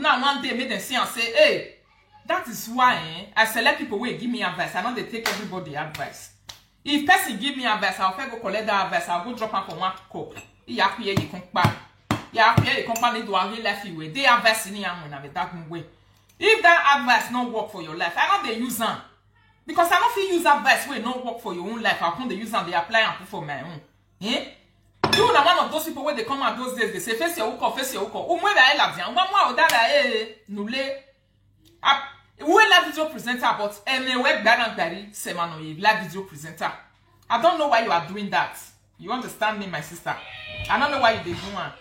now one day make them see and say, hey, that is why I select people who give me advice. I know they take everybody advice. If person give me advice, I'll go collect that advice. I'll go drop am for one cup. You company do a real life way. They advice in here when I that way. If that advice not work for your life, I know they use them. Because I don't feel use advice where not work for your own life. I'll come they use them, they apply and put for my own. Eh? You are one of those people where they come out those days, they say face your hook, face your hook. Umwe da ela bien. Umwa da nule. We live video presenter, but anyway, Barry Semano, live video presenter. I don't know why you are doing that. You understand me, my sister? I don't know why you do one.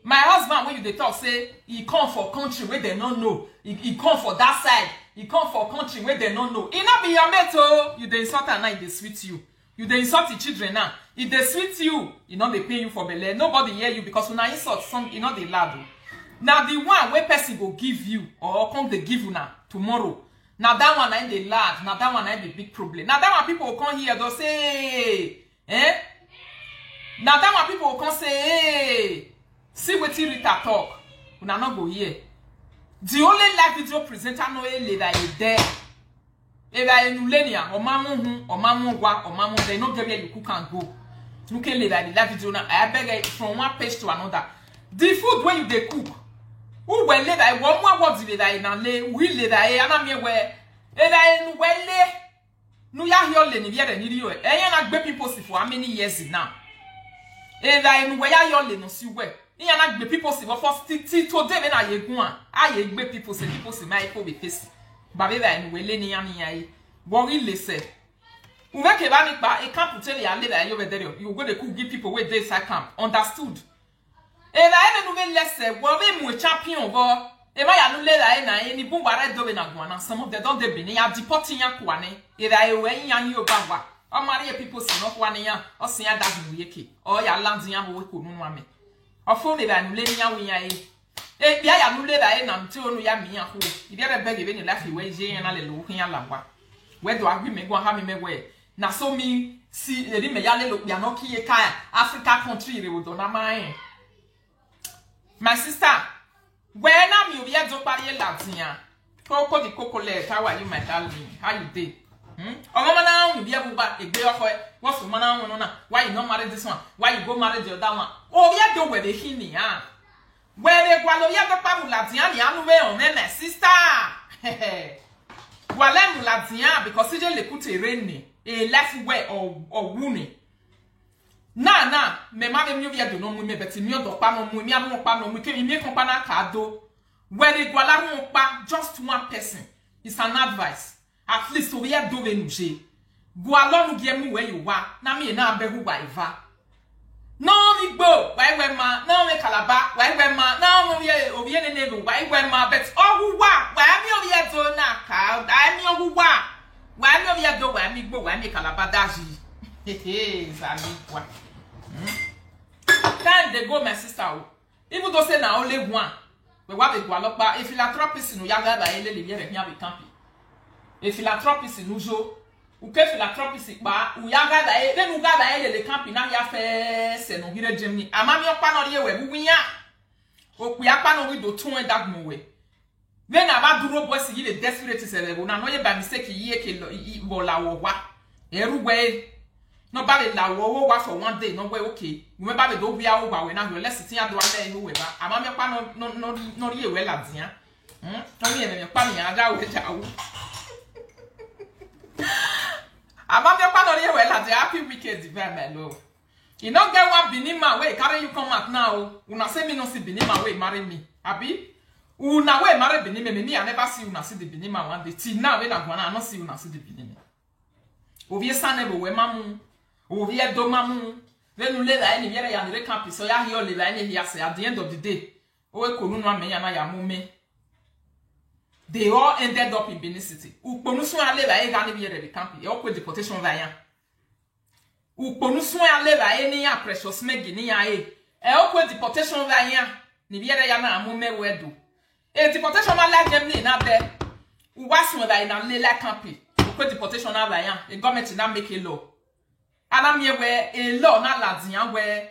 My husband, when you they talk, say he come for country where they don't know. He come for that side. He come for country where they don't know. He not be your mate, oh. You they insult and now they sweet you. You they insult the children now. If they sweet you, you know they pay you for belay. Nobody hear you because when I insult some, you know they lad. Now the one where person go give you or come they give you now tomorrow. Now that one ain't the lad. Now that one ain't the big problem. Now that one people will come here, they'll say, eh? Now that one people will come say, hey, see what you Rita talk. Una not go here. The only live video presenter no that is there. If I am Nulenia or Mamu or Mamu Wa or Mamu, they no get where you can go. You can live the live video now. I beg from one page to another. The food where you they cook. Who will live I one more words with I na lay, will live I am me where. If I am well lay. No ya here le ni viere ni rio. Na gbe people see for how many years now. If I am where ya le no si where. You na gbe people see for today when I go an. I gbe people see my people be face. Ba be I well ni ya ni ai. Worry lese. Uwe ke ba ni pa e camp tell ya live I over there. You go dey cook give people where they say camp. Understood? E la ene nouvelle lese. Worry mu champion bo. E ma ya no le la na e ni bu bare do be na go na some of them don dey be ni ya deporting ya kwane. E la e we yan yi obawa. O mari people see no kwane ya. O sin ya dat mu yeke. O ya land ya ho we ko nu ame. O fo le ba nu le ni ya wi ya e. E bia ya nu le la e na mti onu ya mi ya ho. E bia be be ni lafi we je yan na le lo kan ya lagwa. We do agbi me go ha me we. Na so mi si e me ya le lo bia no ki e ka Africa country re wo do na mai. My sister, when I'm you here don't party Latina. Coco the cocolet, how are you, my darling? How you did? Oh, mama, now you be able to be a boy. What's the man on? Why you not marry this one? Why you go marry the other one? Oh, yeah, do where they hear me, ah. Where they go, yeah, the Pabu Latina, on my sister. Well, Latina, because it's a good rainy, a left way or wounding. Na me ma be mi via do no mu me beti mi odo pa no mu mi anu pa no mu ke mi compana kado when they gwala mu pa just one person is an advice at least we are do we nuje gwala nu gie mu we you wa na me na be hu wa iva no mi gbo why we ma no me kalaba why we ma no me obi ne ne why we ma bet ogu wa why mi obi do na ka I mi ogu wa why mi obi do why mi gbo why mi kalaba daji Zami what? Time they go, my sister. Even though say na only one, we want to go alopa. If philanthropist no yaga ba ele le here here be campi. If philanthropist no jo, uke philanthropist ba u yaga da e then u ga da ele le campi na ya fe se no hire Germany. Amami opa no ye we buwinya. Oku ya pa no we do tun e dag mo we. Then aba duro boy si le desperate se le na no ye ba mistake ye ke bo la wo wa. Eru we nobody la wo wa for one day no way okay we ba be do bia wo ba we na let's sit here do am we ba ama me pa no ye we la dia no ye me pa me aga we ja wo ama me pa no ye we la dia happy weekend divine my love you no get one binima we carry you come out now una say me no see binima we marry me abi una we marry binima me I never see una see the binima one day till now we na go na I no see una see the binima ovie sanebo we mamu ovie do mamu we nu le la ni yere ya ni camp so ya here le la ni here say at the end of the day o we konu no amenya na ya mume they all ended up in Benin City ukponu so ale la e ga ni yere the camp e o ko deportation va ya ukponu so ale la e ni ya precious megi ni ya e o ko deportation va ya ni yere ya na mume we do e deportation ma la dem ni na de u waso la na le la camp deportation na bayan the government na make a law and am here where a law na ladian where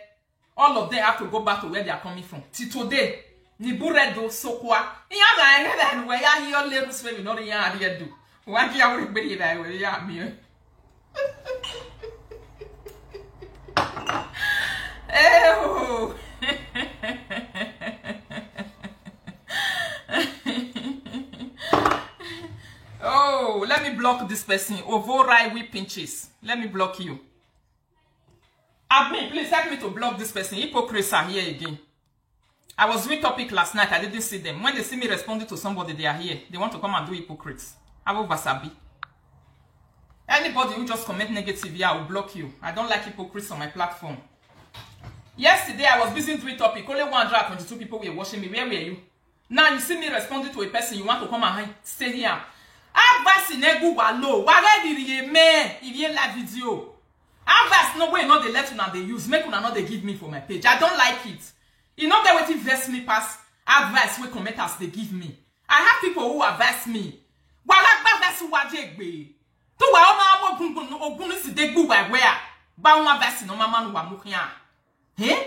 all of them have to go back to where they are coming from till today Ni buredo so kwa. Iya na ene we ya hiyo leru swemi no ya ade do. Wa ya we be ya we ya mi. Oh. Oh, let me block this person. Ovorai we pinches. Let me block you. Admin, please help me to block this person. Hypocrites are here again. I was doing topic last night. I didn't see them. When they see me responding to somebody, they are here. They want to come and do hypocrites. Abo Vasabi. Anybody who just comment negatively, I will block you. I don't like hypocrites on my platform. Yesterday, I was busy doing topic. Only 122 people were watching me. Where were you? Now you see me responding to a person. You want to come and stay here. Abbas in Egu Walo. Why did you man? If you like video. Abbas no way not the let una they use. Make una not they give me for my page. I don't like it. You know that what it vest me pass advice we commenters they give me. I have people who advise me. Wala advice wajegbe. To wa ona ogun si de gbu wa where. Ba una advice no mama no wa mukia. Eh?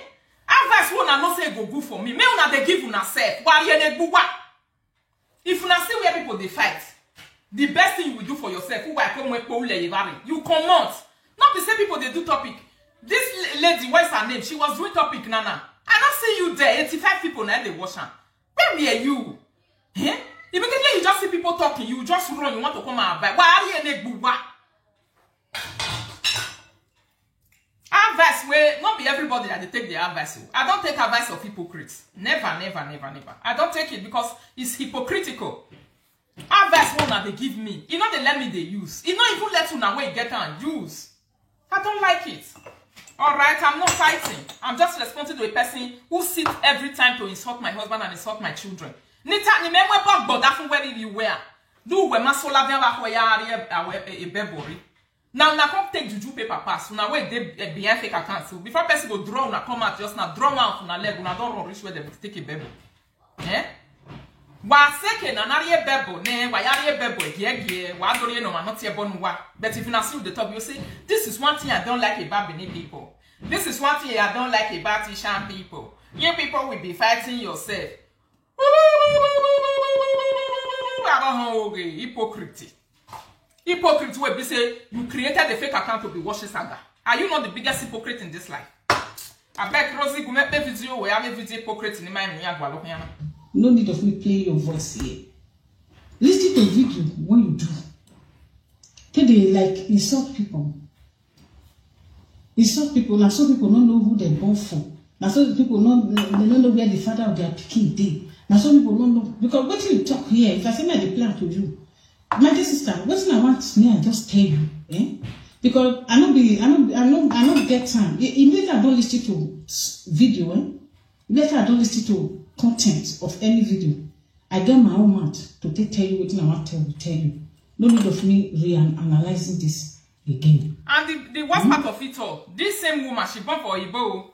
Advice una no say go good for me. Me una they give una self. Wa ye de gbu wa. If una see where people they fight, the best thing you will do for yourself, you come out. Not the same people they do topic. This lady, what's her name? She was doing topic, Nana. I don't see you there. 85 people now they watch her. Where were you? Eh? Immediately you just see people talking, you just run, you want to come and buy. Why are you in a advice where not be everybody that they take the advice. I don't take advice of hypocrites. Never, never, never, never. I don't take it because it's hypocritical. Advice one that they give me. You know they let me they use. You know even let you now where you get and use. I don't like it. Alright, I'm not fighting. I'm just responding to a person who sits every time to insult my husband and insult my children. Nita ni memwe bag but that from where you wear. Do we masola bien la hoya a bebori. Now come take juju paper pass. Now where they behind fake account. So before person go draw na come out just now draw out na leg na don't run reach where they take a bebo. Eh? Wa seke na nariye bebo ne wa yariye bebo gie wa dori no ma not ye bonu wa. But if you see the top you say this is one thing I don't like about Benin people. This is one thing I don't like about Ishan people. You people will be fighting yourself. Hypocrite. Hypocrite will be say you created a fake account to be watching saga. Are you not the biggest hypocrite in this life? I beg Rosie go make a video where I am a video hypocrite in my No need of me playing your voice here. Listen to video when you do. Can they like insult people? Insult people. Now some people don't know who they're born for. Now some people they don't know where the father of their picking did. Now some people don't know because what you talk here. If I say I plan to you, my dear sister, what I want me I just tell you, eh? Because I don't get time. Immediately I don't listen to video, eh? Immediately I don't listen to content of any video. I get my own mouth to tell you what I want to tell you. No need of me re-analyzing this again. And the worst part of it all, this same woman, she born for Igbo.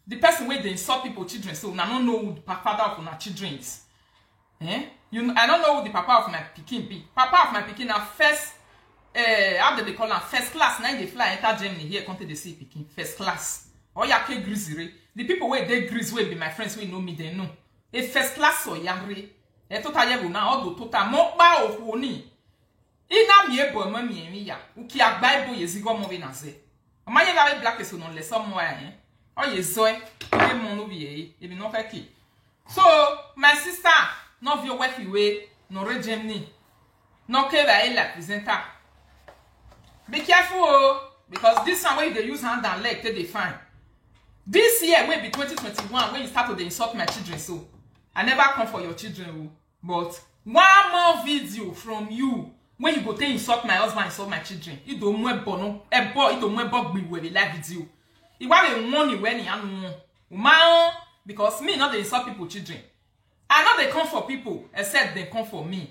The person where they insult people children, so I don't know who the father of my children is. Eh? I don't know who the papa of my Pekin be. Papa of my Pekin are first, how do they call them? First class. Now they fly enter Germany here, come to the see Pekin. First class. Or yake grizzly. The people where they grizz will be my friends who know me, they know. A first class so yangri. A total yebu na odo total mo ba o ni. Ina mi ebo mo mi ya. Uki agba ebo yezigo mo na ze. Ama ye ga black so non le somewhere eh. O yezoe. E mo no bi e bi no ka ki. So, my sister, no view work away, no re Germany. No care where la presenter. Be careful oh, because this one where they use hand and leg till they find. This year will be 2021 when you start to insult my children. So I never come for your children, but one more video from you when you go to insult my husband, insult my children. You don't want bono, you don't want bug me with a live video. You want a money when you know, because me not they insult people children. I know they come for people except they come for me.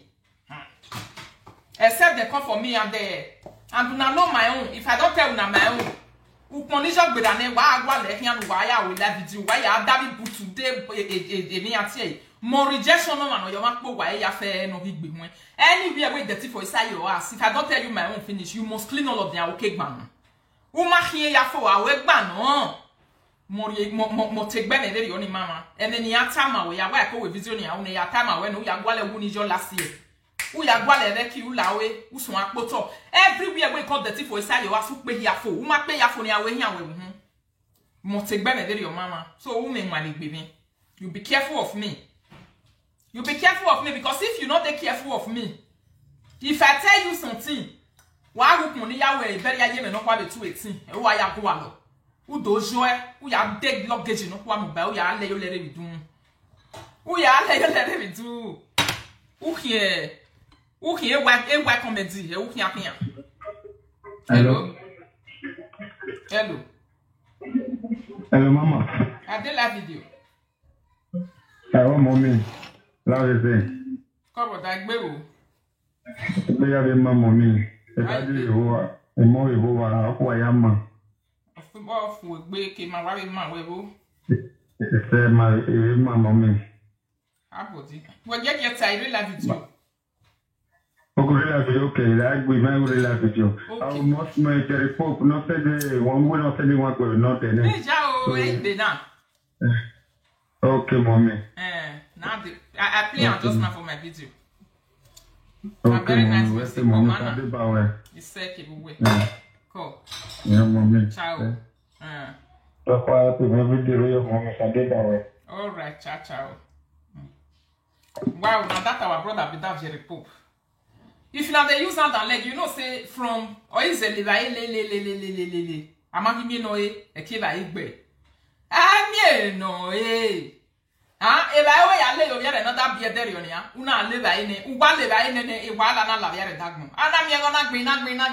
Except they come for me and they do not know my own. If I don't tell you my own. Ou condition bedane wa agwa le kian wa ya we la video wa ya David Butu de mi atie more rejection no man your makpo wa ya fe no big big one anywhere we dirty for inside your ass. If I don't tell you my own finish, you must clean all of their okay gban. Ou ma hie ya fo wa we gban no mo take ben e dey on mama and then ya time we ya wa ko we video ni awon ya time we no ya gwale wu ni jo last year u ya gwale re ki u lawe u sun apoto everywhere we call dirty for inside your asu pe ya fo u ma pe ya fo ni awe hin awe hu mo take ben e dey on mama so u me nwale gbe mi you be careful of me because if you not take careful of me if I tell you something wa ru kun ni yawe e beri aye me no kwa be 218 e wa ya go alo u dojo e u ya dig luggage no kwa mo ba u ya le yo lere bidun u hie wa comedy e u hia pia hello mama I did la video hello mommy la vese ko da gbe o be ya be mama mommy e ka di ho e mo e ho wa akwa ya ma football fu gbe ke ma wa be ma we bo e ma mommy abodi wo je ke ta ire la video okay la video okay la gbe ma ure la video how much my report no say the one we no say the one go not there deja o e de na okay mommy now I play on just now for my video. Okay, very nice mommy. mistake, Mommy, Mama. Kade Bawe. It's second way. Cool. Yeah, mommy. Ciao. That's why I have to every day with mommy. Kade Bawe. All right, ciao. Wow, now that our brother be that very poop. If now they use that leg, you know, say from or is a le. Amagi mi no e kiva igbe. Amie no e. Eba we ya le yo yere no da bie dere onia. Una le ba ine, ugba le ba ine ne igba la na la yere dagmo. Ana mi go na gbe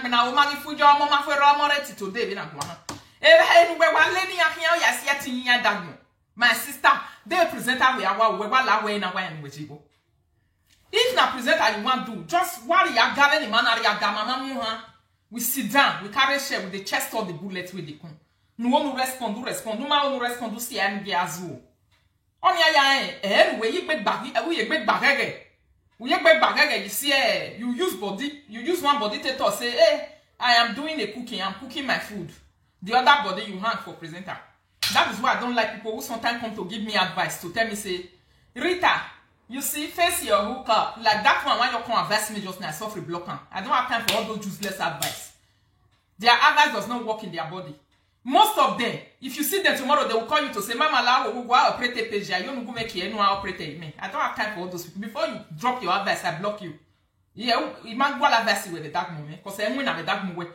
na o magi fujo mo ma fe ro mo reti today bi na kwa na. Eba enu gbe wa le ni ahia o ya se atin ya dagmo. My sister, they present we awa we wa la we na wa en wejibo. If na presenter you want do, just worry ya gather the man ari ya gamama mu ha. We sit down, we carry share with the chest or the bullet with the kun. No one respond, no ma one respond do see am ge azu. On ya we ye gbe bagi, we ye gbe bagege. We ye gbe bagege, you see you use one body to talk say, "Hey, I am doing a cooking, I'm cooking my food." The other body you hang for presenter. That is why I don't like people who sometimes come to give me advice to tell me say, "Rita, you see, face your hook up." Like that one when you come advise me just now, I suffer block. I don't have time for all those useless advice. Their advice does not work in their body. Most of them, if you see them tomorrow, they will call you to say, "Mama, la go operate page. You don't go make you know how operate me." I don't have time for all those people. Before you drop your advice, I block you. Yeah, you might go advice with the dark moment because I'm winning the dark moment.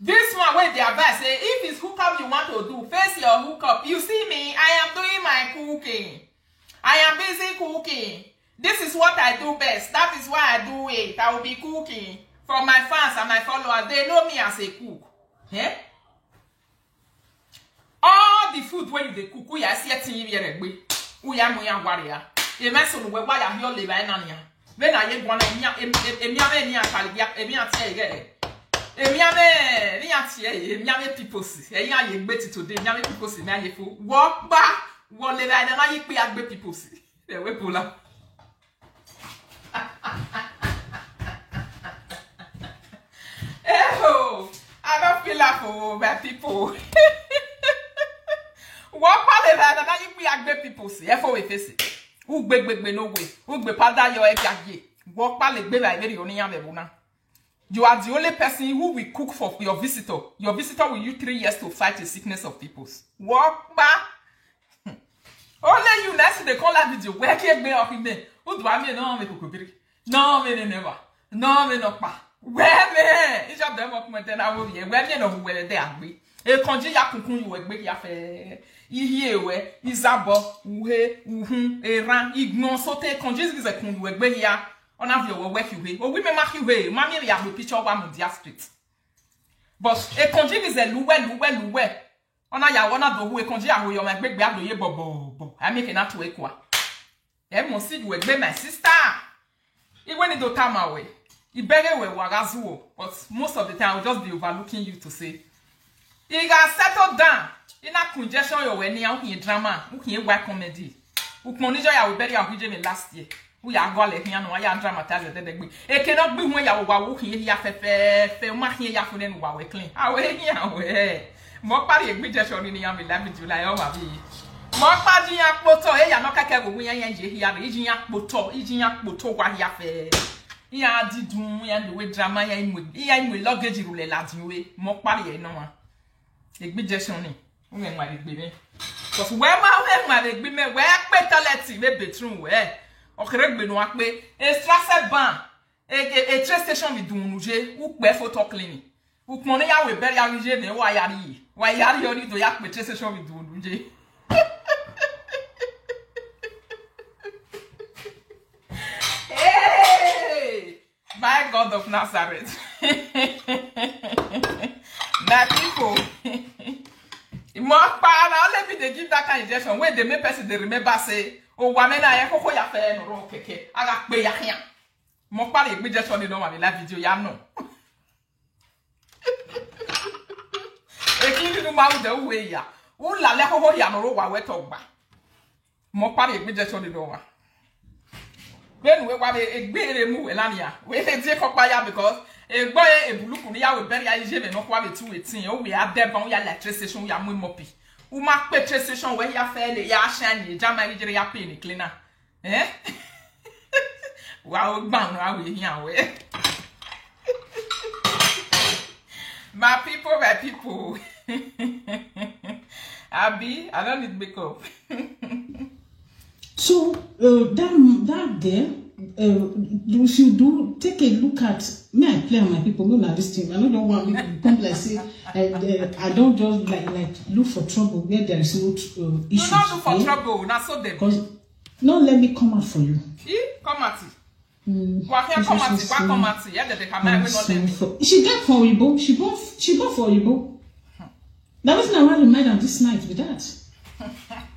This one where the advice say, if it's hookup you want to do, face your hookup. You see me, I am doing my cooking. I am busy cooking. This is what I do best. That is why I do it. I will be cooking. For my fans and my followers, they know me as a cook. Yeah? All the food when you cook, we are setting here a way. We are my warrior. A mason where I am your liver and when I get one of Emiame people see. Eya ye gbe today. Emiame people see. Me aye fu. Walk back. Wole la na ye pe agbe people see. The way pola. Oh, I don't feel like for my people. Walk back la na ye pe agbe people see. Efo we face. Who gbe no way. Who gbe pada yo e piage. Walk back le gbe la very oni yan be bona. You are the only person who will cook for your visitor. Your visitor will use 3 years to fight the sickness of peoples. Walk back. Only you next they call that video. Where can be of him? Who do I mean? No, me cook. No, me never. No, me no pa. Where me? It's your development and I will be. Where me no where they are. E konji ya kunkun you egbe ya fe. Ihi ewe, izabo, uhe, uhun, eran, ignon sote konji is kun you egbe ya. On have your work you way. Oh, we may mark you way. Mammy, we have the picture one on the street. But a conjig is a luwe. On a ya one of the who a conjig who you might break back the ye bobo. I make enough to equa. I must see you again, my sister. It went into time away. It better we wagazuo, but most of the time I'll just be overlooking you to say, you got settled down. In a congestion, you're when you're drama, who can work comedy. Who monitor I will bury our me last year. We are going to no ya dramatize the degree. It cannot be when you are walking here, fe, ma here, ya for them while we clean. Away, Mo pari egbe je shori ni yami live video la yo ma bi. Mo pa di yan poto e ya no keke go yan yan je hia re iji yan poto wa hia fe. Ya didun ya de we drama ya imwe luggage rule la dinwe. Mo pari e no wa. Egbe je shoni. O me nwa egbe mi. Because where ma egbe me we pe toilet we bedroom we. Okere gbe no wa pe extra set ban. E train station mi dun nuje ou pe photo cleaning. Ou kmone ya we ber ya rije ne wa yari. Wa yari yori do ya pe train station mi dun nuje. Hey! My God of Nazareth. My people. More power now let me they give that kind of injection when they make person they remember say oh woman na koko ya fe no ro keke aga pe ya hian mo pa le gbe je so ni no ma la video ya no e ki ni ma u de we ya u la le koko ya no ro wa we to gba mo pa le gbe je so ni no wa ben we wa be egbere mu we la ya we le die ko pa ya because egbo e buluku ni ya we bere ya ije me no kwa be 218 o we adeba ya electricity ya mu mopi u ma pe station we ya fe le ya shan ni jama ijere ya pe ni cleaner wa o gba no awe hian we my people Abi I don't need makeup. So that there, you should take a look at me. I play on my people. No, not this thing. I don't want me to become like say I don't just like look for trouble where there is no issues. You don't look for trouble. Now so them. Because no, let me come out for you. Come at it. What come at it? Yeah, they come out. We not let me. She get for Ibo. She bought for Ibo. That was not why remind on this night with that.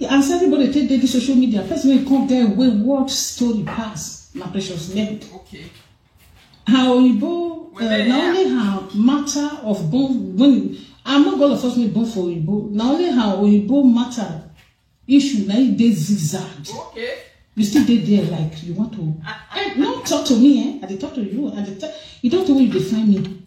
And everybody take the social media. First, when you come there, what story pass, my precious lady. Okay. How Ibo, not only how matter of bone, when I'm not going to force me born for Ibo, not only how Ibo matter issue, now they zigzag. Okay. You still did there like you want to. Don't talk to me, I talk to you. You don't know where you define me.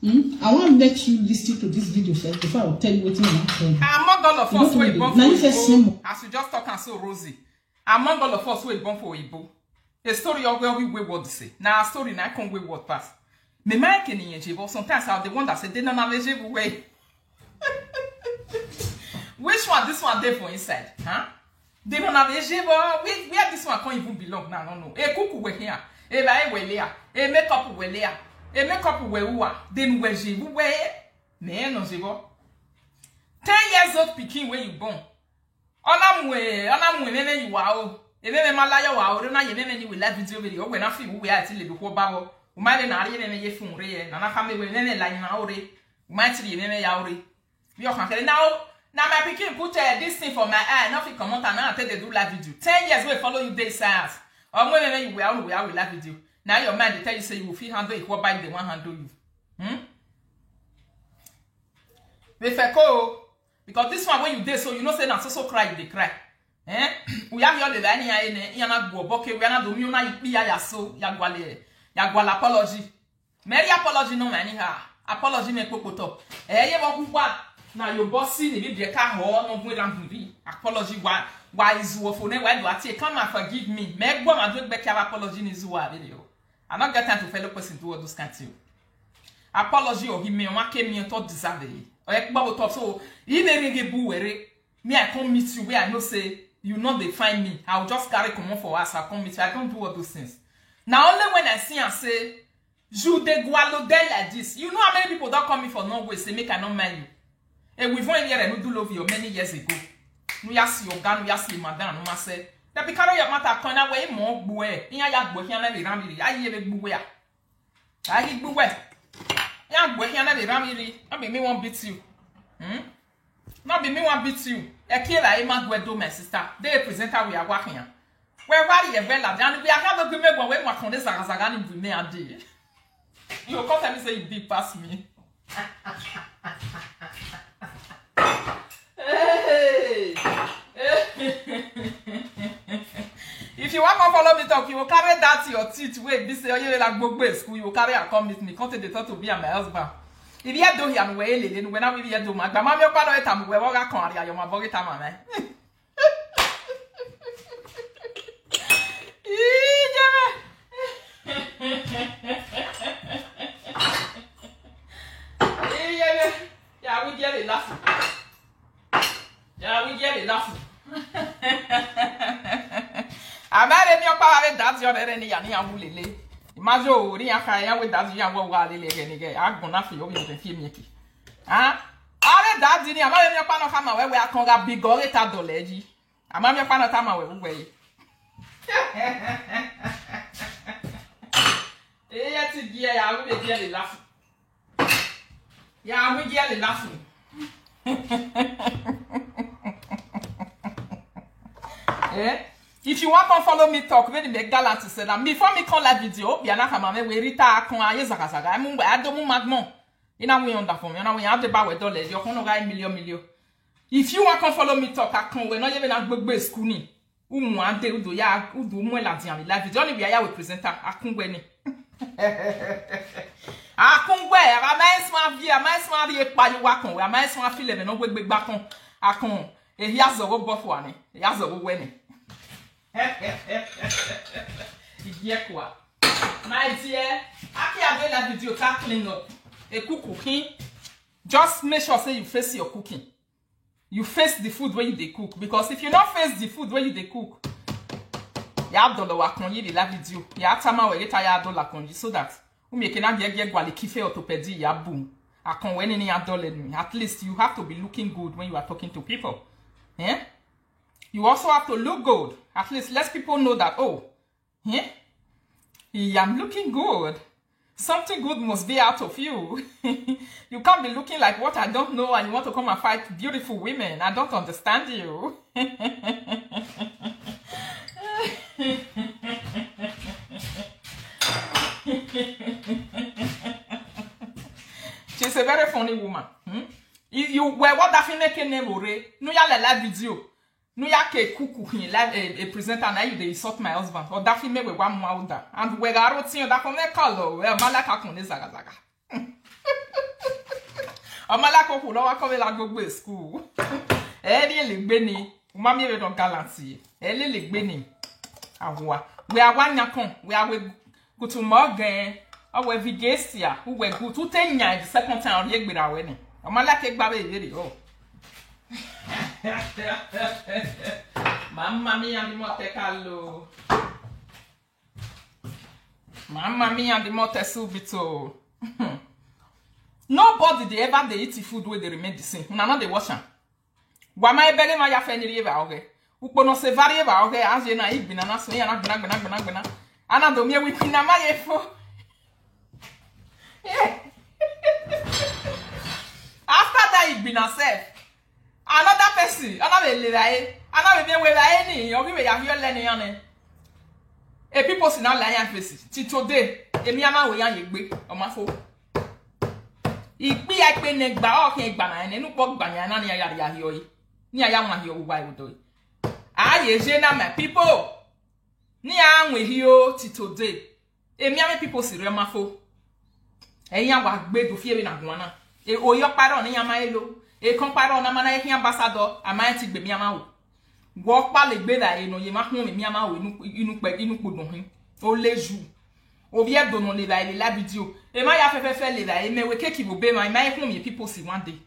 I want to let you listen to this video first before I will tell you what among all of us who are born for Igbo, as you just talk and so Rosie, among all of us who are born for Igbo, a story of where we what to say. Now a story now can't wait what pass. Me mind can in Igbo. Sometimes I'm the one that said they don't have a way. Which one? This one there for inside, huh? They don't have a Igbo. Where this one can't even belong now? No. A cook we here. A lie we here. A makeup we here. E make up we wa then we jibu we me no jibo 10 years old pikin when you born ona mwe nene you wa o nene malaya wa o na ye nene ni we live video video we na fi we ati le ko ba wo o ma le na ari nene ye fun re ye na na ka me we nene la nyina o re o ma ti nene ya o re bi o kan kere now my pikin put this thing for my eye na fi come out and na take dey do live video 10 years we follow you dey science o mwe nene you we live video. Now your man they tell you say you will feel handle it, what by they want handle you. Because this one when you did so you know say na so cry they cry. We have your the line here na go boke we na do mi na ipi ya so ya gwala apology. Mary apology no man ha. Apology me kokoto. Ye wo kwa na your bossy the be ka ho no bu ran bi. Apology why is wo for ne why do ati come and forgive me. Me gbo ma do back apology ni zuwa video. I'm not got time to fellow person to all those kinds of apology or him me on came me to deserve it. Or a top so you never boo me I come meet you where I know say you know they find me. I'll just carry come on for us. I'll come meet you. I don't do all those things. Now only when I see and say you de gualo day like this. You know how many people don't come me for no way say make I not mind you. And we've only here and do love you many years ago. No ya see your gun, ya see madam, no ma say. The because your matter turn away more boy. In ya boy here na be ramiri. I ye be boy. I he boy. Ya boy here na be ramiri. No be me want beat you. No be me want beat you. E kill la Emma Gwedo my sister. They presenter we are working. Where are you bella? Dan we have a good me when we work on this Zagani with me a day. You come tell me say you big pass me. Hey. If you want to follow me talk, you will carry that to your teeth. Wait, this year you like book school. You will carry and come with me. Come to the thought to be my husband. If you do here, we will when I will do my grandma, your father, time we walk a corner, your mother, time. Yeah, we get it laughing. Yeah, we get it laughing. I'm not in your power, that's your any young lily. Imagine, Riaka, with that young lily again. I'm gonna feel you to feel me. Ah, I read that dinner. I'm not in your panorama where we are called a big gorita doleji. I'm on your panorama way. Yeah, I will get it laughing. Yeah, we get it laughing. Eh? If you want to follow me talk, very big gallant to say that before me call that video, bien na kamame we rita kon aye zakazaga. Mu ba adomu magmon. Ina we on da for me. Ina we have the ba we dollars. You kono ga million. If you want to follow me talk, akon we no ye na gbegbe school ni. Umu ante udo ya udo mu la dian live video ni bi aya we presenter akon we ni. Akungwe, a mais ma vie pa yo wakon, a mais ma file me no gbegbe gba kon akon e ya zo bo fo ani, ya zo we ni. Idiye quoi. My dear, after you la video ta clean up, e cooking, just make sure say you face your cooking. You face the food where you dey cook, because if you not face the food where you dey cook, ya do lo wakon yi la video. Ya tama we ta ya do la konji so that orthopedy ya boom. At least you have to be looking good when you are talking to people. Eh? You also have to look good. At least let people know that, oh, eh? I'm looking good. Something good must be out of you. You can't be looking like what I don't know and you want to come and fight beautiful women. I don't understand you. She's a very funny woman. You were what that make name ore. No ya la video. No ya ke kuku live a presenter na you dey insult my husband. Or that make we one more that. And we ga rotin that come call we malaka kon de zaga zaga. O malaka ko lo wa come la gbogbo school. Eh ni le gbe ni. Mami we don galanty. Eh le gbe ni. Awa. We are one yakon. We are we go to Morgan. Oh, we Vigesia, who were good to 10 years the second time ye gbe rawe ni. O ma la ke gba be yeri o. Mamma mia di mote callo. Mamma mia di mote subito. Nobody they ever they eat food where they remain the same. Una no dey wash am. Wa ma ebele ma ya fe ni rieba oge. Upo no se varieba oge aje na igbina na so ya na gbina. Ana do mi wi pina ma ye fo. After that igbina self. Another person, another lirae, another be we la ni, o bi we ya hi ole ni yan ni. E people si na la yan face. Ti today, emi ama we yan ye gbe, o ma fo. Igbi ya pe ne gba o kan gba na nu po gba yan na ni ya hi o yi. Ni aya wan hi o wa iwo do. Aye je na my people. Ni anwe hi o ti today. Emi ama people si re ma fo. Eyan wa gbe do fie bi na gun na. E oyo paro ni yan ma elo. E compare on amana e ambassador amanti gbe mi ama wo wo pa le gbe da eno ye ma hun mi ama wo inu podun hin o leju o bi e dono le la video e ma ya fefe le da e mewe keki bo be ma hun mi people si one day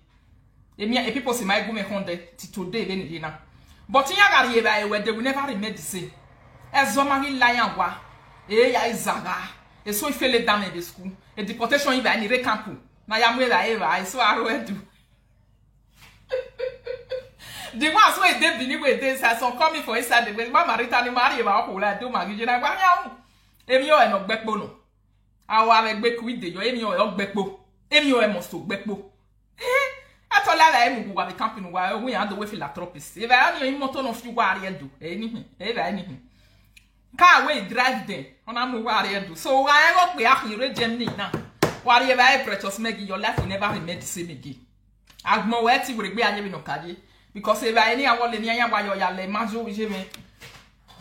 e people si my go me honde ti today be ni na but yan gari ye ba e we they will never remain the same e zo ma ri lion wa e ya izaga e so ifele down in the school e deportation yi ba ni re camp na ya mwe la e ba e so aro edu. The ones where they believe with this has some coming for inside the way. Mama Rita Maria Bahola do Magina Guanyao. Emio and Ogbepono. Our Beck with the Emio Ogbepo. Emio must to Bepo. I told I am who are the company while we are the way philanthropist. If I only motor of you warrior do anything. Car way drive them on a warrior do. So I hope we are here Germany now. Warrior I precious making your life will never remain the same again. Agmo weti will be a living okadi. Because if I any awole ni anya wa yo ya le majo wi je me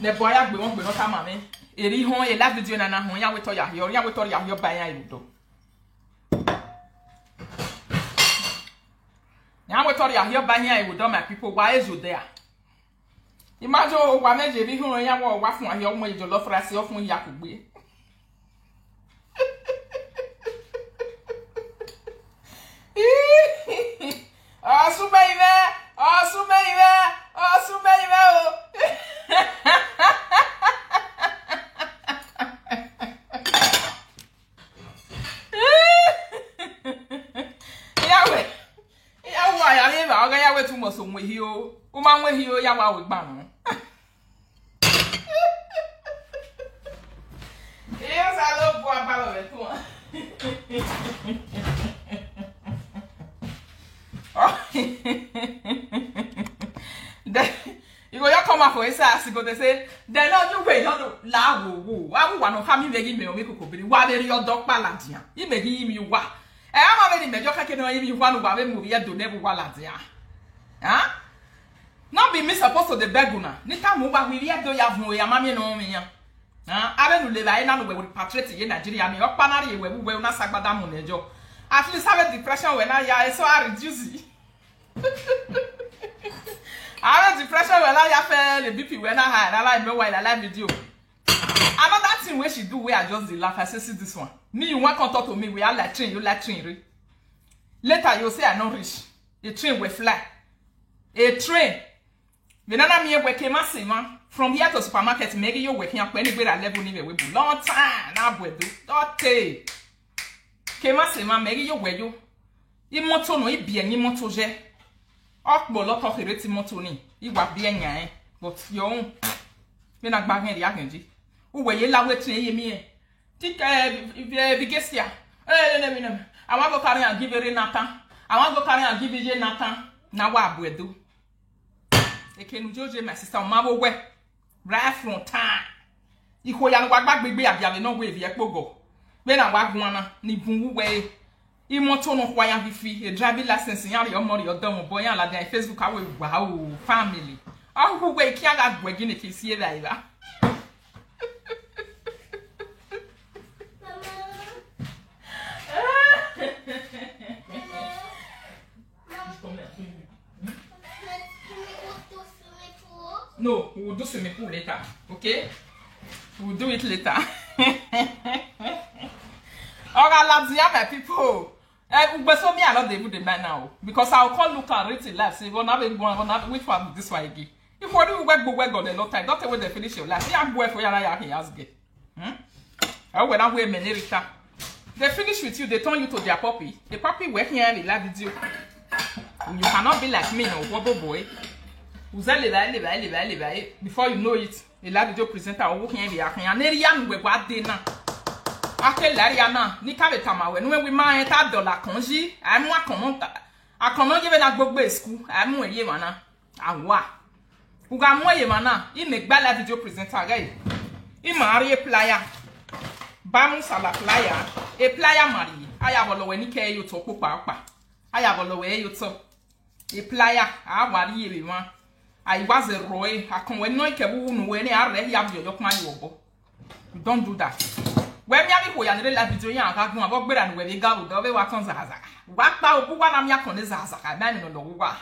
ne boya gbe won gbe no ta ma me eri hon e la video na na hon ya we to ya yo ba ya ido thought you here by here with all my people. Why is you there? Imagine what made you be who you are walking on your way to love for us off when you could be. Oh, too much on with you. Woman with you, Yawa with Bano. Yes, I love what about it. You go, you come up for his ass, go they say, then no, you wait, not la woo. I want to have you making me or make a copy. Why are your dog balantia? You may give you what? I'm already made your can know if you want to have a movie, do never walladia. Huh? Not be me supposed to the beguna. Nita move with you, do you have no yammy no me? I don't live I know with patriot in Nigeria, me or panari where we will not sagbadam on the job. At least have a depression when I saw I reduce it. I have depression when I have the BP when I had. I like no while I like video. Another thing where she do where I just laugh. I say, see this one. Me, you want to talk to me, we are like train, you like train. Later, you say I not rich. A train will fly. A train. The nana me work from here to supermarket, maybe you working up anywhere at level near we long time. Now we do. Okay. Kema se ma maybe you wear you. Imoto no ibi ni moto je. Okbo lot of ireti moto ni. Iwa bi enya but yo me na gba hen ri agenji. Uwe ye lawe train ye mi e. Tik bigesia. I want to carry and give it Nathan. I want to carry and give it Nathan. Now what we do? They can judge my sister Mabo we right from time. If we are back baby, I have no way if you go. When I walk one, ni boo way. Imoto no why am free a driving license in your money or dumb boy and like Facebook away. Wow, family. Oh, who wake young at working if you see it either. No, we will do swimming pool later, okay? We will do it later. Alright, lads, my people. But so me, I not able to buy now because I'll call look and read it live. Say, well, now we go on. Which one this one again? If we do work, go work on the long time. Don't tell when they finish your life. Yeah, go for your life. He has get. I will not wait many later. They finish with you. They turn you to their puppy. The puppy work here. They love with you. You cannot be like me, no wobble boy. Before you know it, the lab video presenter or working in the Akan and Erian we what dinner. Akel Lariana, Nikavitama, when we mind $1 conji, I'm more common. I cannot give a book school, I'm more yemana. And what? Who got more yemana? He make bad video presenter again. He marry a player. Bamus a la player, a player marry. I have a low any care you talk papa. I have a low way you talk. A player, I worry one. I was a roy. I can when no can when I already have your my robo. Don't do that. When you are going to let me do you have no about better where they go with the way comes as what about one I'm yakon is as I don't know why.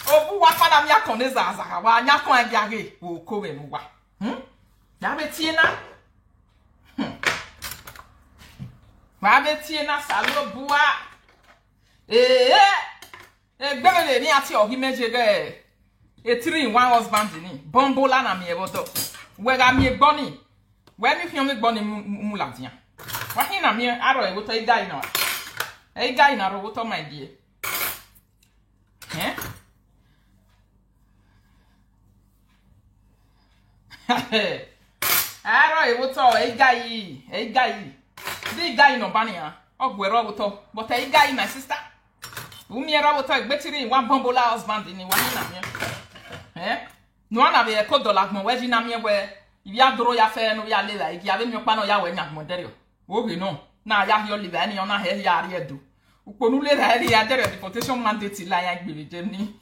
Oh, what I'm yakon is as I want yakon yagi will come in what? Yabetina. Mabetina salo bua. Gbẹ̀rẹ̀ ní àti ọ̀hí méje gẹ̀. A 3-in-1 husband ni. Bombola na mi eboto. Wega mi egboni. Where mi fi mi gboni muladian. Wahi na mi aro eboto e guy na. E guy na roboto my dear. Aro eboto e guy. The guy no bania. Ogwero eboto. But e guy my sister. Umi era wota gbetiri one bombola husband ni wani na me. No na be e $1 mo weji na me we ya doro ya fe no ya lela igi ave mi pa no ya we nya mo dere o we no na ya yo live ani ona he ya ri edu uponu le ra ri ya dere deportation mandate la ya gbere je ni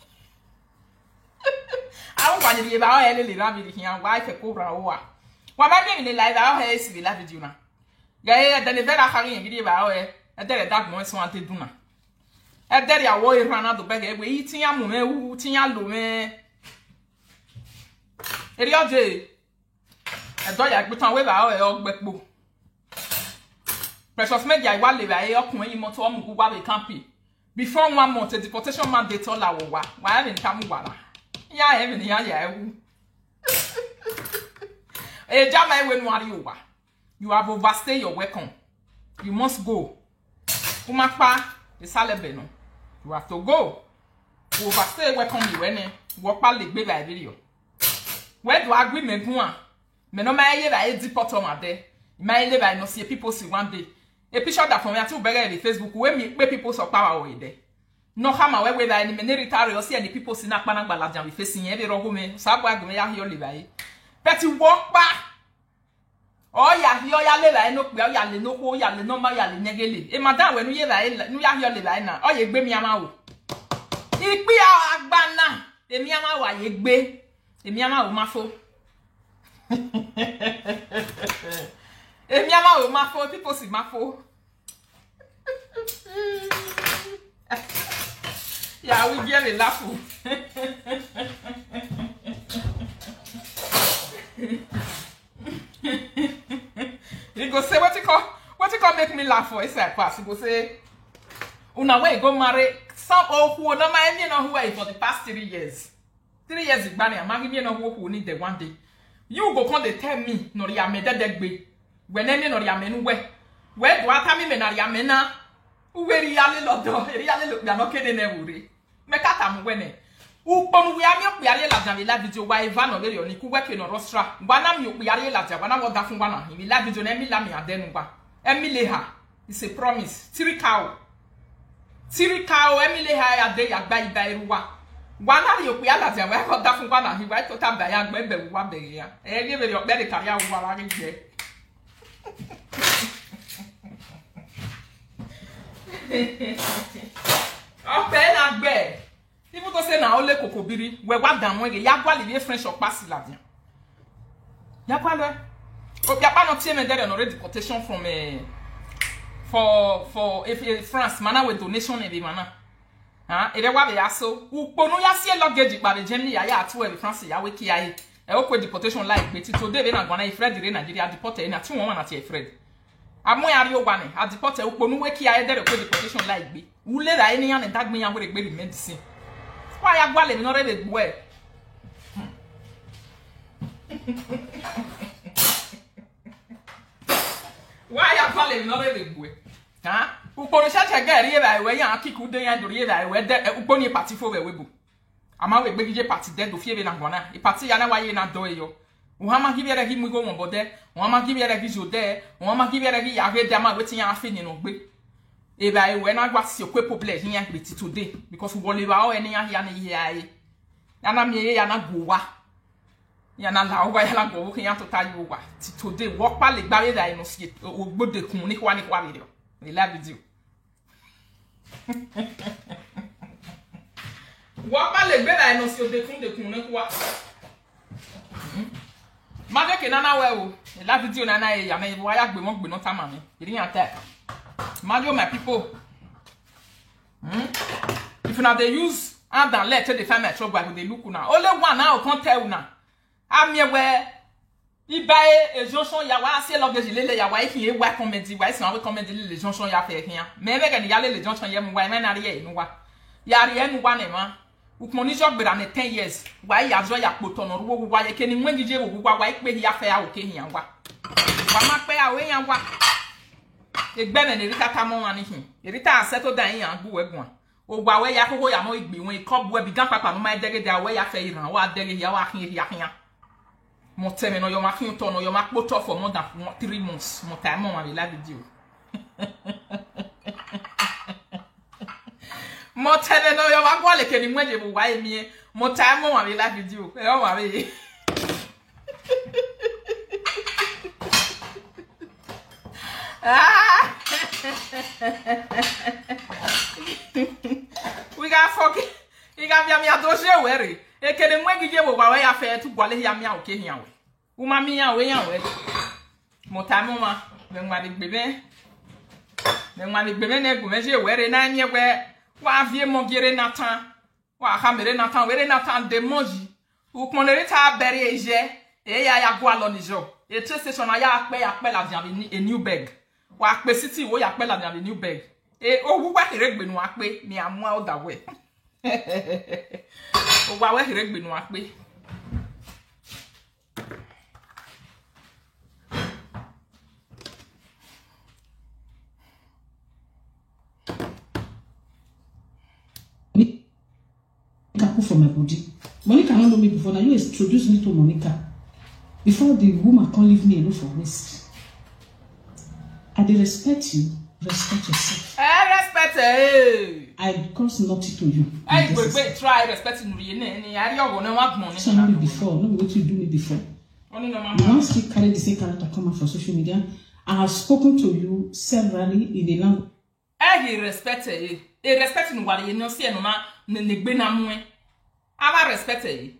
awu wa ni ba o ele le ra bi ri yan wa fe ko ra o wa ma be mi ni live a o he si la video na Ya de ne vera khari ngidi ba o e de dag mo so ante duna. E de ya wo irana do bege we itia mo me wu tia lo me. Eri oje. E do ya gbetan we ba o e ogbepo. Precious media wa le ba e okun yi mo to mu gugwa be campi. Before 1 month the deportation mandate all la wa. Wa even kamu wala. Ya even ya ewu. E jama e we no ari owa. You have overstayed your welcome. You must go. Umakpa the salebe no. You have to go. You overstay welcome you when workpa le gbe by video. Where do agreement one? Me no ma ye ba e deport on ade. Ma ye ba no see people see one day. A picture that from ya to beg the Facebook where people so power we there. No hama we da ni me ne retire o see any people see na pa na gbala jam facing e be ro me. So agba me ya here live aye. But you walk back. Oh ya hiyo ya le la no pe ya le no ko ya le no ma ya le nyegele e madam we nu ye la nu ya hiyo le la na o ye gbe mi ama wo ipi agba na emi ama wa ye gbe emi ama wo mafo emi ama wo mafo people si mafo ya we get a laugh. He go say what you call make me laugh for. It's like pass. He go say, una way go marry some old who no mind you know who are for the past 3 years. 3 years is banning. I'm giving you know who need the one day. You go come they tell me no ya me dead be. When any no ya menu where do I tell me na ya mena? Who very yali lodo? Really look ya no kidding every. Make a time when Upon we are me la jamila video wa Ivan over your niku work no rostra. Wana mi okuyare la ja wana woda fun wana. He la video na mi la mi adenu ba. Emileha. It's a promise. Tirikao emileha ya de ya gba iba iruwa. Wana ri okuyare la ja wa woda fun wana. He wa to ta ba ya gba ebe wa be ya. E ge be yo be de career wa la ri je. Open agbe. People to say na ole kokobiri we wa dan wege ya gwa le French or pass la dia. Ya gwa le. O ya pa no tie me there already deportation from for if France mana with donation e be mana. Ha, e be wa be ya so. Uponu ya sie luggage pa be Germany ya atu e France ya we ki ya e. E o ko deportation like be today be na gwana e Fred re Nigeria deported na 211 na tie Fred. Amo ya ri o gwa ne a deported uponu we ki ya e there ko deportation like be. Ule da eni ya ne dagme ya we gbe medicine. Why ya gwale mi no re de gwe. Why ya gwale mi no re de gwe. Ha? Uporo chacha ga ri ba we ya kiku de ya do ri ba we de uponi party fo we bu. Ama we gbegije party de do fie be na gwana. E party ya na wa ye na do yo. Uhama ki biere ki mu go mo bode. Uhama ki biere ki jode. Uhama ki biere ki ya ge de ma wetin ya afi ni no gbe. Eba e we na gwa si okwe popule hiya gbeti today because wole ba o eni ya na hiya e ya na me ya na gowa ya na la o ya la go hiya to ta yo wa today work pa le gba we da ino si ogbode kun ni kwa video we love video work pa le gbe da ino si de kun ni kwa ma de ke na we o la video na e ya me wa ya gbe mo gbe no ta ma mi iri yan ta Mario, my people. If you now they use and then let they find my trouble, they look now. Only one now can't tell now. I'm here where il buy a jonction ya wa si luggage lele ya wa ki e wa comedy wa si na we comedy le jonction ya fe hian. Me be ga ya le jonction ya mu wa me na re nu wa. Ya re nu wa ne ma. Ukmoni jog be na 10 years. Wa ya zo ya poto no wo wa ye keni nwengije wo wa wa ipe ya fe ya o ke hian wa. Wa ma pe ya we yan wa. Egbe me erita tamon ani hin erita aseto dan yan gbu wegun ogba we ya koko ya mo igbe won ikobu e bigan papa no ma dege da we ya fe iran wa dege ya wa hin ya mo teme no yo ma hin to no yo ma poto for more than 3 months mo time mo ma be la video mo teme no yo ma gwa le keni mweje bu wa emi mo time mo ma be la video e o ma be We got fucking you got me a doje wery e kele mwengije wo wa ya fe tu gwale ya mi a o ke hian we uma mi ya we mo ta mo ma Ben wa de gbebe. Ben wa de gbebe ne go meje were na nye we wa vie mo gere Nathan. Wa hamere Nathan were Nathan de moji. Ou konere ta beri eje e ya go alo nijo. E train station ya pe la dian e Newburgh. Wa pe city wo ya pe la dian Newburgh. E o wu wa hiregbe nu ape mi amu a oda we. O wa we hiregbe nu ape. For my body. Monica don't know me before. Now you introduce me to Monica. Before the woman can't leave me alone for waste. I dey respect you. Respect yourself. Respect eh. I cause nothing to you. I wait, try respecting you. I don't want money. So not me before. Not what you do me before. Only no mama. You want to still carry the same character come out for social media. I have spoken to you severally in the language. I respect eh. I respect you what you know. See no na negbe na mwe. I respect you.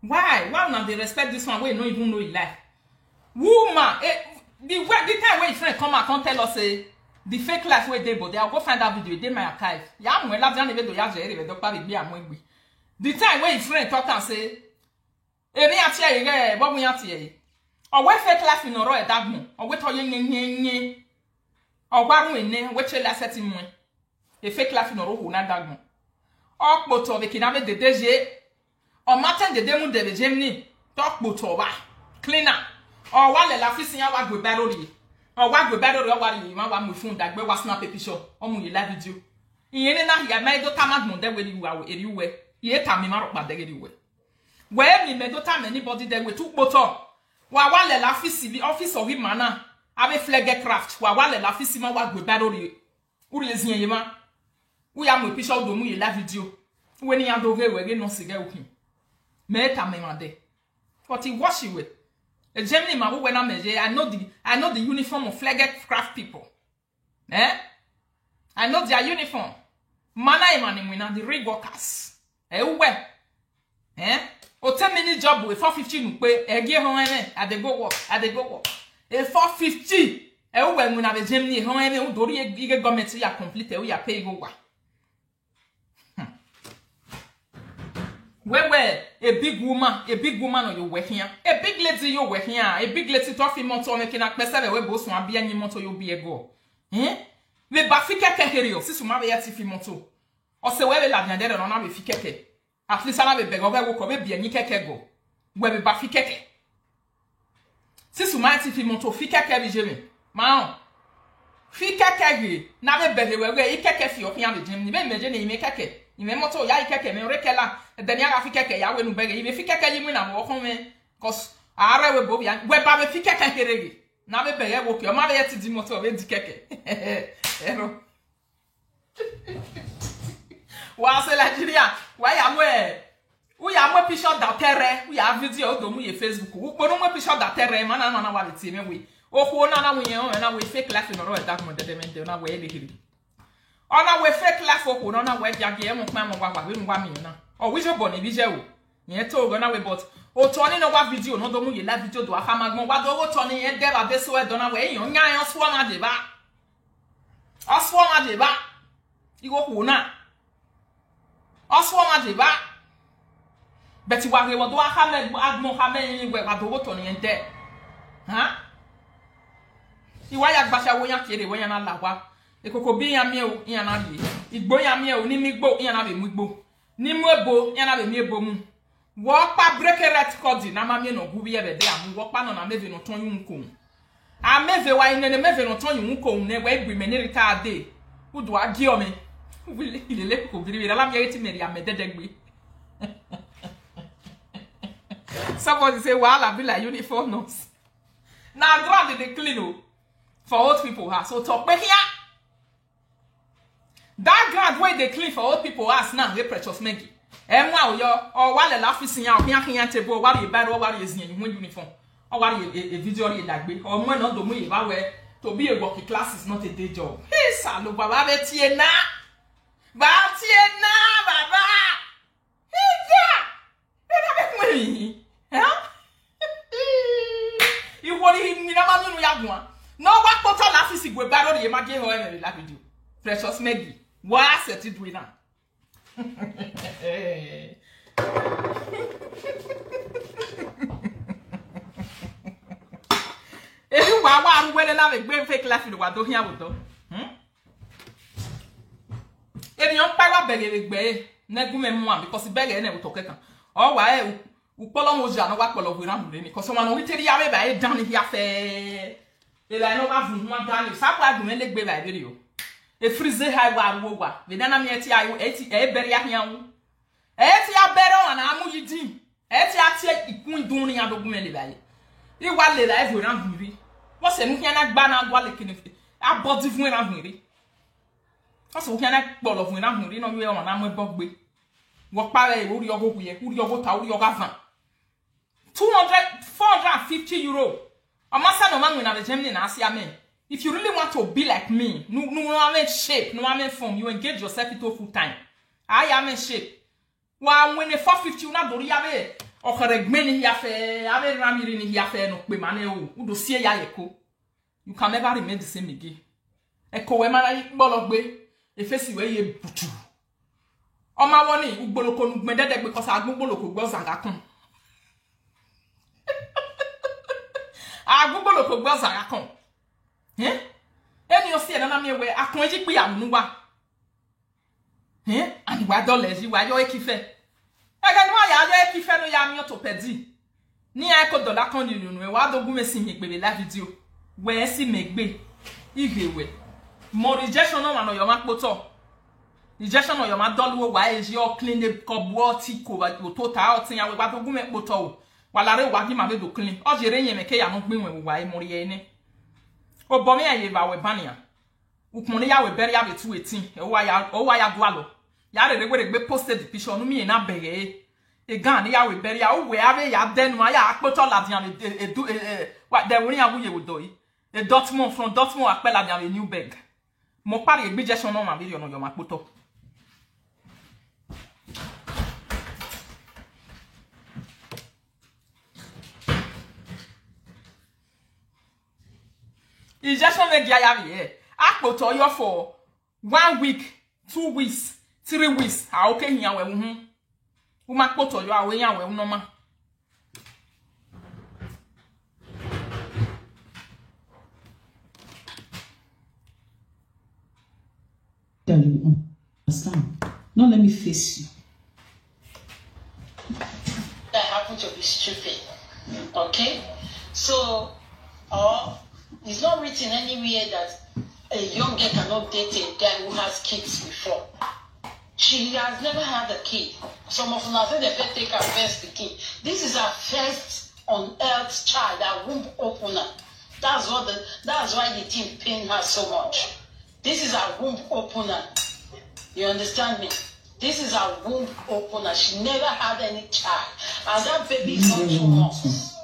Why? Why not they respect this one? We don't even know it like. Woman, the time when friend come out and tell us the fake life where they but they'll go find that video in my archive. Ya mwe la jan do ya jere do pa be amwe. The time when friend talk and say, "Emi ati e bo mu ati e." O we fake life in oro e dagmo. O we to yen. O gba run ene we chele aseti mu. E fake life in oro hu na dagmo. O poto be kinabe de DG. O matin de demu de Gemini. Tok poto ba. Cleaner. O wa le la fisian wa gbe barori. O wa gbe barori o wa ri ma wa mu fun dagbe wa snap picture. O mu ye la video. Iyen ni na ya mai do tamagmo de we ri wa eri we. Ye ta mi ma ro pa de ri we. We mi me do tam anybody de we tu poto. Wa le la fisi bi office of him mana. Ave flege craft. Wa le la fisi ma wa gbe barori. Uri ezien ye ma. We am with picture do mu ye la video. When you do we no sige ukin. Me ta me made. But he wash you with. A Gemini ma when I measure, I know the uniform of flagged craft people. I know their uniform. Mana imani wina the rig workers. O 10 minute job with 450 nu pe ege hon ene I dey go work. A 450 when we have Gemini hon ene o dori ige government ya complete we ya pay go work. Where a big woman on your work here, a big lady you work here, a big lady toffee motor making a person we both want be any motor you be a go. We bafika kerio, sis ma be yati moto. Or say where la biandere on a fikeke. At least I be beg over be any keke go. Where be bafikeke. Sis ma yati moto fikeke bi jeme. Ma fikeke na be beg we ikeke fi okian be jeme ni be meje ni me keke. Ime moto ya ikeke me rekela dani aga fikeke ya we nu bege ibe fikeke yimu na wo kon me cause are we bo ya we ba be fikeke kerege na be bege wo ki o ma be yeti di moto be di keke ero wa se Nigeria wa ya mwe picture da terre we ya video do mu ye Facebook wo kponu mwe picture da terre mana na wa leti me we o ko na we yen na we fake life no ro e dark mo de mente na we e hiri ona we fake life o ko na we dia ge mo pa mo wa we nwa mi na o wi jo bo ni bi je o yen to go na we but o to ni no wa video no do mu ye la video do aka magbon wa do wo to ni yen de ba be so e do na we yan yan so na de ba aso na de ba igo ko na aso na de ba beti wa we do aka magbon ha me yin we wa do wo to ni yen de ha iwa ya gba sha wo yan kere wo yan na lawa ekoko bi yan mi o yan na bi igbo yan mi o ni mi gbo yan na be mu igbo ni mu ebo yan na be mi ebo mu wo pa break record na ma mi no gu bi e be de am wo pa no na meve no ton yun ko a meve wa ine ne meve no ton yun ko ne wa igbi me ni rika ade udu agi o me ile le ko bi la mi eti me ri am de degbe somebody say wala be like uniform nurse na ground dey clean for old people house so talk here. That ground where they clean for old people ask now they precious Maggie. Emwa yo or wale la fisi ya okian table wale bad or wale ezin you uniform or wale a video like be or when not do mu ba we to be a working class is not a day job. Hey salo baba be tie na. Ba tie na baba. Hey ja. You want him ni na ma nu ya gwa. No wa poto la fisi gwe baro de ma ge ho e la video. Precious Maggie. Wa set it with now. Ebi wa aru wele na me gbe fake laugh wa do hia wo do. Ebi yon pa wa bege gbe na gume mu am because bege na wo to kekan. O wa e upolo mo ja no wa polo wi ran ni because ma no wi teri ya be ba e dan ni ya fe. E la no wa vu mo dan ni sa pa gume le gbe ba video. E freeze high wa wo wa. We na me eti ayo eti e bere ya hia wo. Eti ya bere on amu yidi. Eti ati ikun dun ni adogume le ba ye. I wa le la e vo ran vu. Mo se nu hia na gba na gwa le kini. A body fun ran vu ri. Mo se hia na polo fun ran vu ri no we on na mo gbogbe. Wo pare ori ogo ku ye, ori ogo ta, ori ogo van. 450 euro. Amasa no man when I Germany na asia men. If you really want to be like me, no am in shape, no am in form, you engage yourself into full time. I am in shape. Wa when 450 na dori ya be, o kare gbe ni ya fe, ave ramiri ni ya fe no pe mane o. Udo sie ya yeko. You can never remain the same again. Eko we mara gbolo gbe, e fesi we ye butu. Oma woni ugboloko nu gbedede gbe ko sa agboloko gbo zaga kun. Agboloko gbo zaga kun. Eni o si e na me we akun eji pe anu wa. Ani wa dollars wa yo ekife. Ega ni wa ya yo ekife no ya mi orthopedi. Ni a ko dollar kan ni nu e wa dogun me si mi pe la video. We si megbe. Igwewe. Mo rejection no ma no yo ma poto. Rejection on your ma dolu wa eji o clean the cupboard ti ko wa to ta o tin ya we ba dogun me poto o. Wa lare wa gi ma be do clean. O jere yen me ke ya no gbin we wa e mo ri ene. O bo me ye ba we bania. Ukun ya we bere ya be 218. O wa ya do alo. Ya re gbe posted the picture no mi na bere. E gan ya we bere ya o we ave ya den ma ya poto la dian wa de woni awuye wo do yi. E Dortmund from Dortmund apela dian we Newberg. Mo pare e rejection no ma video no yo ma poto. Injection me dia ya here. Akpoto yo for 1 week, 2 weeks, 3 weeks. Ah okay hian we hu. Wo ma kpoto yo awe yan we no ma. That you understand. Not let me face you. That happened to be stupid. Okay? So it's not written anywhere that a young girl cannot date a guy who has kids before. She has never had a kid. Some of us say they better take her first kid. This is her first on earth child, her womb opener. That's why the team pain her so much. This is her womb opener. You understand me? This is her womb opener. She never had any child. And that baby is not 2 months.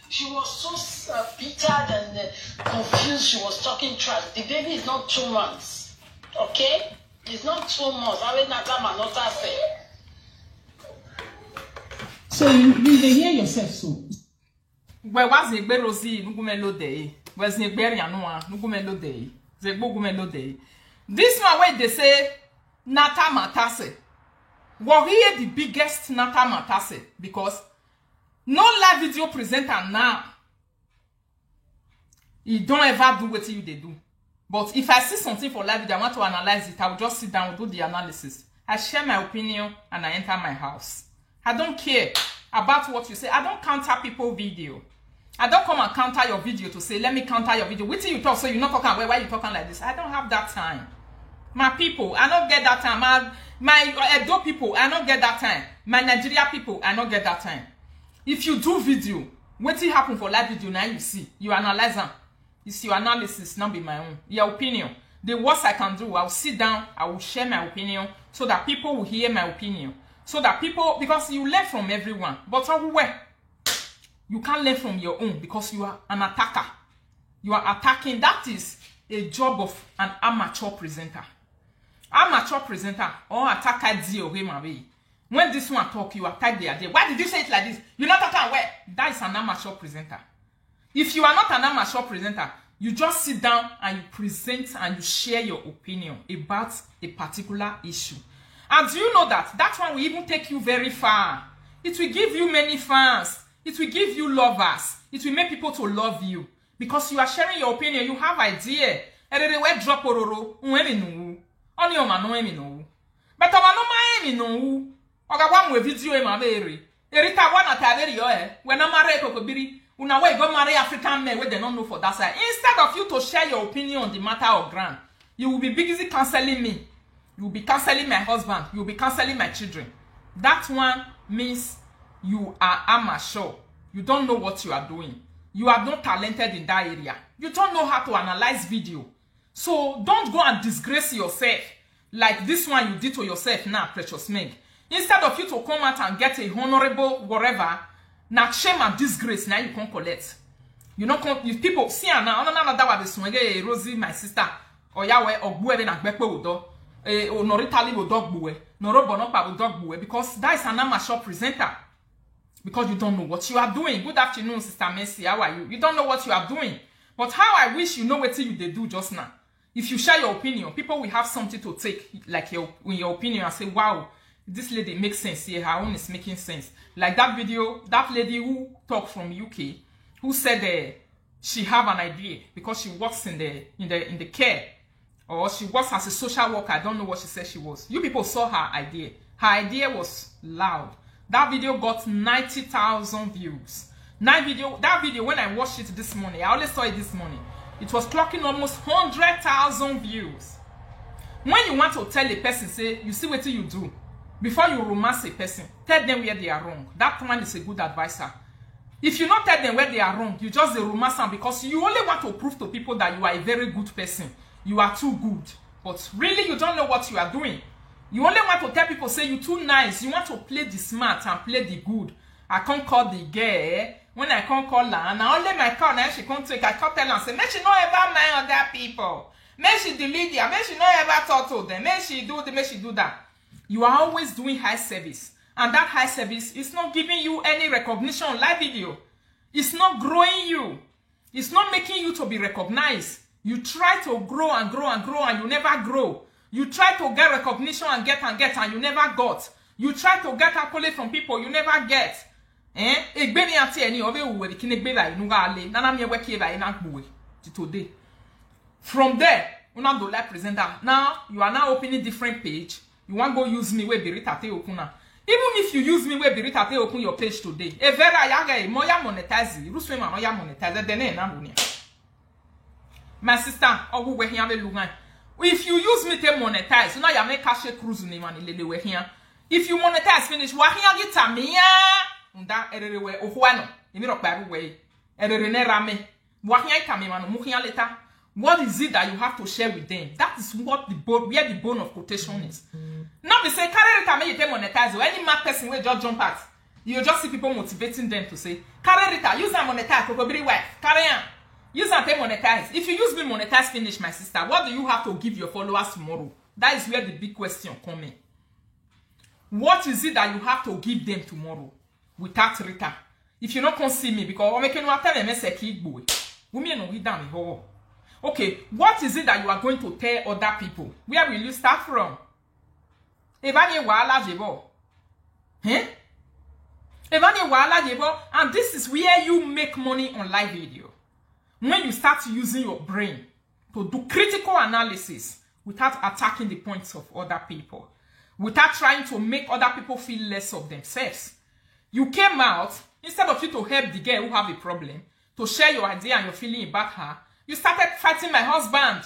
She was so bitter and confused. She was talking trash. The baby is not 2 months. Okay? It's not 2 months. I mean, not fair. So you hear yourself so. Where was the Berosi, Nugumelo Day? Was the Berianoa, Nugumelo Day? The Bugumelo Day. This one way they say Nata Matase. Well, here the biggest Nata Matase because no live video presenter now. You don't ever do what you they do. But if I see something for live video, I want to analyze it, I will just sit down and do the analysis. I share my opinion and I enter my house. I don't care about what you say. I don't counter people's video. I don't come and counter your video to say, let me counter your video. Wait till you talk, so you're not talking, why are you talking like this? I don't have that time. My people, I don't get that time. My Edo people, I don't get that time. My Nigeria people, I don't get that time. If you do video, what will happen for live video now you see? You analyze them. It's your analysis, not be my own. Your opinion. The worst I can do, I will sit down, I will share my opinion so that people will hear my opinion. So that people, because you learn from everyone. But where? You can't learn from your own because you are an attacker. You are attacking. That is a job of an amateur presenter. Amateur presenter or attacker maybe. When this one talk, you attack the idea. Why did you say it like this? You're not talking where? That is an amateur presenter. If you are not an amateur presenter, You just sit down and you present and you share your opinion about a particular issue. And do you know that that one will even take you very far? It will give you many fans. It will give you lovers. It will make people to love you. Because you are sharing your opinion. You have idea. Drop ororo. Only your man no. But I no no. Oga wa mwe video e ma beri. Erita wana taberi yo when I marry kokobiri. Una way go marry African men where they don't know for that side. Instead of you to share your opinion on the matter of grant, you will be busy canceling me. You will be canceling my husband. You will be canceling my children. That one means you are amateur. You don't know what you are doing. You are not talented in that area. You don't know how to analyze video. So don't go and disgrace yourself like this one you did to yourself now, Precious Meg. Instead of you to come out and get a honorable whatever, now shame and disgrace now you can't collect. You know, if people see now, that was the Rosie, my sister, or Yahweh, or Buere and Bepo Udo, or Noritali will dog bue, Norobonopa will dog bue, because that is an amateur presenter. Because you don't know what you are doing. Good afternoon, Sister Mercy. How are you? You don't know what you are doing. But how I wish you know what you they do just now. If you share your opinion, people will have something to take, like your opinion, and say, wow, this lady makes sense here. Her own is making sense. Like that video, that lady who talked from UK, who said she have an idea because she works in the care, or she works as a social worker. I don't know what she said she was. You people saw her idea. Her idea was loud. That video got 90,000 views. That video, when I watched it this morning, I only saw it this morning. It was clocking almost 100,000 views. When you want to tell a person, say, you see what you do, before you romance a person, tell them where they are wrong. That one is a good advisor. If you not tell them where they are wrong, you just romance them because you only want to prove to people that you are a very good person. You are too good. But really, you don't know what you are doing. You only want to tell people, say, you too nice. You want to play the smart and play the good. I can't call the girl. When I can't call her, and I only my call, now she can't take. I can't tell her and say, make she not ever mind other people. Make she delete them. Make she not ever talk to them. Make she do this, make she do that. You are always doing high service. And that high service is not giving you any recognition on live video. It's not growing you. It's not making you to be recognized. You try to grow and grow and grow and you never grow. You try to get recognition and get and you never got. You try to get accolade from people, you never get. From there, una do like presenter. Now you are now opening different page. You want to go use me where Birita te okuna. Even if you use me where Birita te open your page today, vera yaga moya monetize. Ruswe ma moya monetize. Dene na bunia. My sister, ogu we here lunga. If you use me to monetize, now you make cash cruise ni man lele we here. If you monetize finish, wa here get amia. Nda erere we ohwano. Imi ro paru we. Erere ne rame. Wa here kame man mu here later. What is it that you have to share with them? That is what where the bone of quotation is. Not be say carry it and you take monetize or any mad person will just jump at. You just see people motivating them to say, carry it, use and monetize, kokobiri wife, carry on. Use and take monetize. If you use me monetize, finish my sister. What do you have to give your followers tomorrow? That is where the big question comes in. What is it that you have to give them tomorrow without Rita? If you not come see me, because I'm making you tell them kid boy. Women no read down the okay, what is it that you are going to tell other people? Where will you start from? And this is where you make money on live video. When you start using your brain to do critical analysis without attacking the points of other people, without trying to make other people feel less of themselves. You came out, instead of you to help the girl who have a problem, to share your idea and your feeling about her, you started fighting my husband.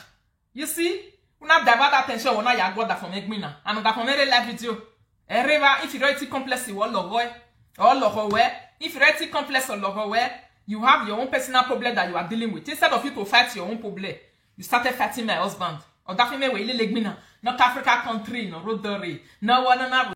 You see? We have divert attention when I got that from Egmina. And that from every live video. Inferiority complex or inferiority complex or you have your own personal problem that you are dealing with. Instead of you to fight your own problem, you started fighting my husband. Or that female way Egmina. Not Africa country, no Rodori, no one.